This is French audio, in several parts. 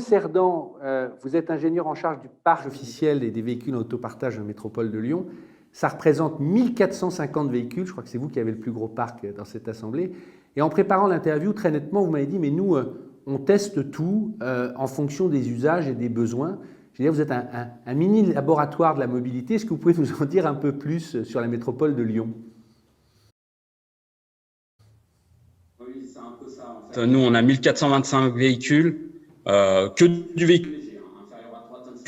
Cerdan, vous êtes ingénieur en charge du parc officiel et des véhicules en autopartage de la métropole de Lyon. Ça représente 1450 véhicules, je crois que c'est vous qui avez le plus gros parc dans cette assemblée. Et en préparant l'interview, très nettement, vous m'avez dit, mais nous, on teste tout en fonction des usages et des besoins. Je veux dire, vous êtes un mini laboratoire de la mobilité. Est-ce que vous pouvez nous en dire un peu plus sur la métropole de Lyon ? Oui, c'est un peu ça. En fait. Nous, on a 1425 véhicules, que du véhicule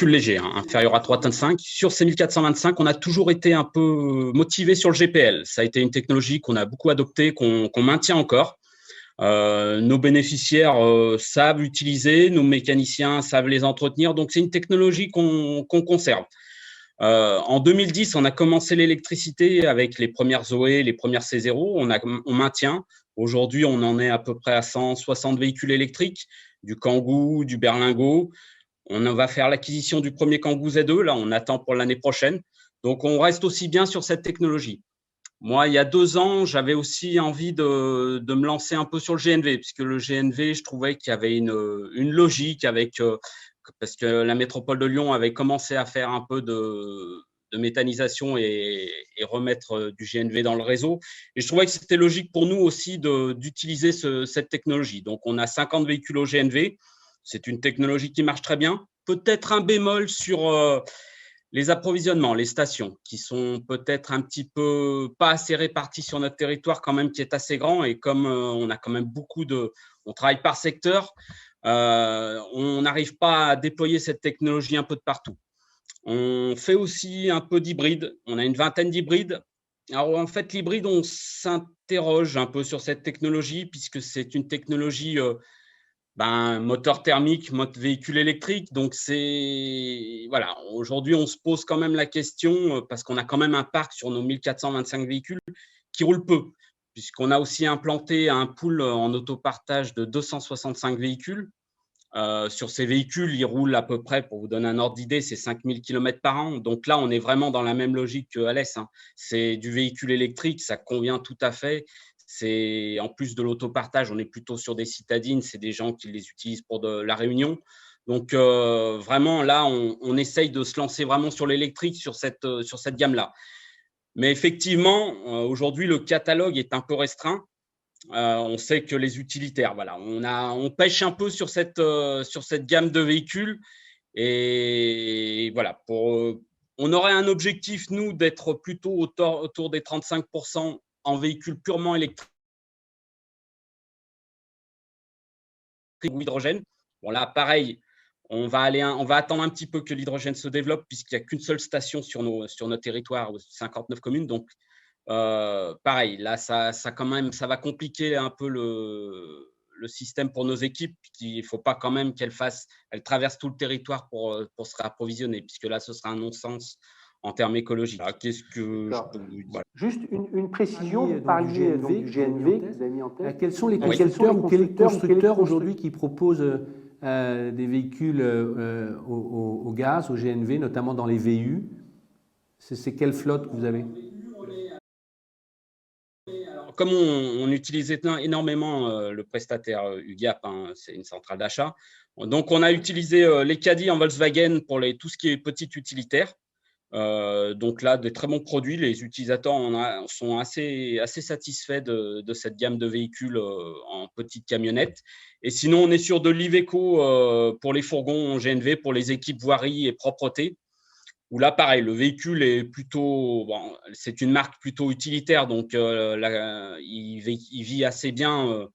léger, inférieur à 3 tonnes 5. Sur ces 1425, on a toujours été un peu motivé sur le GPL. Ça a été une technologie qu'on a beaucoup adoptée, qu'on maintient encore. Nos bénéficiaires savent l'utiliser, nos mécaniciens savent les entretenir. Donc, c'est une technologie qu'on conserve. En 2010, on a commencé l'électricité avec les premières Zoé, les premières C0. On maintient. Aujourd'hui, on en est à peu près à 160 véhicules électriques, du Kangoo, du Berlingo. On va faire l'acquisition du premier Kangoo Z2. Là, on attend pour l'année prochaine. Donc, on reste aussi bien sur cette technologie. Moi, il y a 2 ans, j'avais aussi envie de me lancer un peu sur le GNV, puisque le GNV, je trouvais qu'il y avait une logique parce que la métropole de Lyon avait commencé à faire un peu de méthanisation et remettre du GNV dans le réseau. Et je trouvais que c'était logique pour nous aussi d'utiliser cette technologie. Donc, on a 50 véhicules au GNV. C'est une technologie qui marche très bien. Peut-être un bémol sur les approvisionnements, les stations, qui sont peut-être un petit peu pas assez réparties sur notre territoire quand même, qui est assez grand. Et comme on a quand même on travaille par secteur, on n'arrive pas à déployer cette technologie un peu de partout. On fait aussi un peu d'hybride. On a une vingtaine d'hybrides. Alors en fait, l'hybride, on s'interroge un peu sur cette technologie puisque c'est une technologie moteur thermique, moteur véhicule électrique. Donc, voilà. Aujourd'hui, on se pose quand même la question parce qu'on a quand même un parc sur nos 1425 véhicules qui roule peu, puisqu'on a aussi implanté un pool en autopartage de 265 véhicules. Sur ces véhicules, ils roulent à peu près, pour vous donner un ordre d'idée, c'est 5000 km par an. Donc là, on est vraiment dans la même logique que Alès. C'est du véhicule électrique, ça convient tout à fait. C'est en plus de l'autopartage, on est plutôt sur des citadines, c'est des gens qui les utilisent pour de la réunion. Donc vraiment, là, on essaye de se lancer vraiment sur l'électrique, sur cette gamme-là. Mais effectivement, aujourd'hui, le catalogue est un peu restreint. On sait que les utilitaires, voilà, on pêche un peu sur cette gamme de véhicules et voilà. On aurait un objectif, nous, d'être plutôt autour des 35% en véhicules purement électriques ou hydrogène. Bon là, pareil, on va attendre un petit peu que l'hydrogène se développe puisqu'il n'y a qu'une seule station sur notre territoire, 59 communes. Donc, pareil, là, ça va compliquer un peu le système pour nos équipes. Il ne faut pas quand même qu'elles traversent tout le territoire pour se réapprovisionner, puisque là, ce sera un non-sens en termes écologiques. Alors, voilà. Juste une précision, vous parliez du GNV que vous avez mis en tête. Quels sont les constructeurs ou quels constructeurs aujourd'hui qui proposent des véhicules au gaz, au GNV, notamment dans les VU? C'est quelle flotte que vous avez? Comme on utilise énormément le prestataire UGAP, c'est une centrale d'achat. Donc, on a utilisé les caddies en Volkswagen pour tout ce qui est petit utilitaire. Donc là, des très bons produits. Les utilisateurs sont assez satisfaits de cette gamme de véhicules en petites camionnettes. Et sinon, on est sur de l'Iveco pour les fourgons en GNV, pour les équipes voirie et propreté. Où là, pareil, le véhicule est c'est une marque plutôt utilitaire, donc il vit assez bien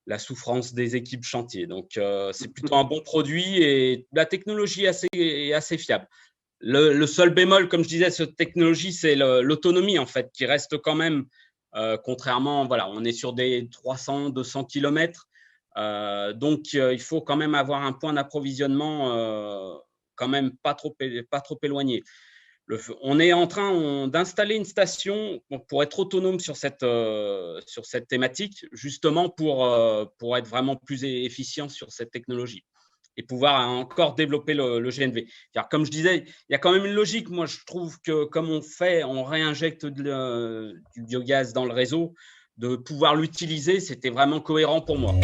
la souffrance des équipes chantier. Donc, c'est plutôt un bon produit et la technologie est assez fiable. Le seul bémol, comme je disais, cette technologie, c'est l'autonomie, en fait, qui reste quand même, contrairement, voilà, on est sur des 300, 200 km. Donc, il faut quand même avoir un point d'approvisionnement quand même pas trop éloigné. On est en train d'installer une station pour être autonome sur cette thématique, justement pour être vraiment plus efficient sur cette technologie et pouvoir encore développer le GNV. Car comme je disais, il y a quand même une logique. Moi, je trouve que comme on réinjecte du biogaz dans le réseau, de pouvoir l'utiliser, c'était vraiment cohérent pour moi.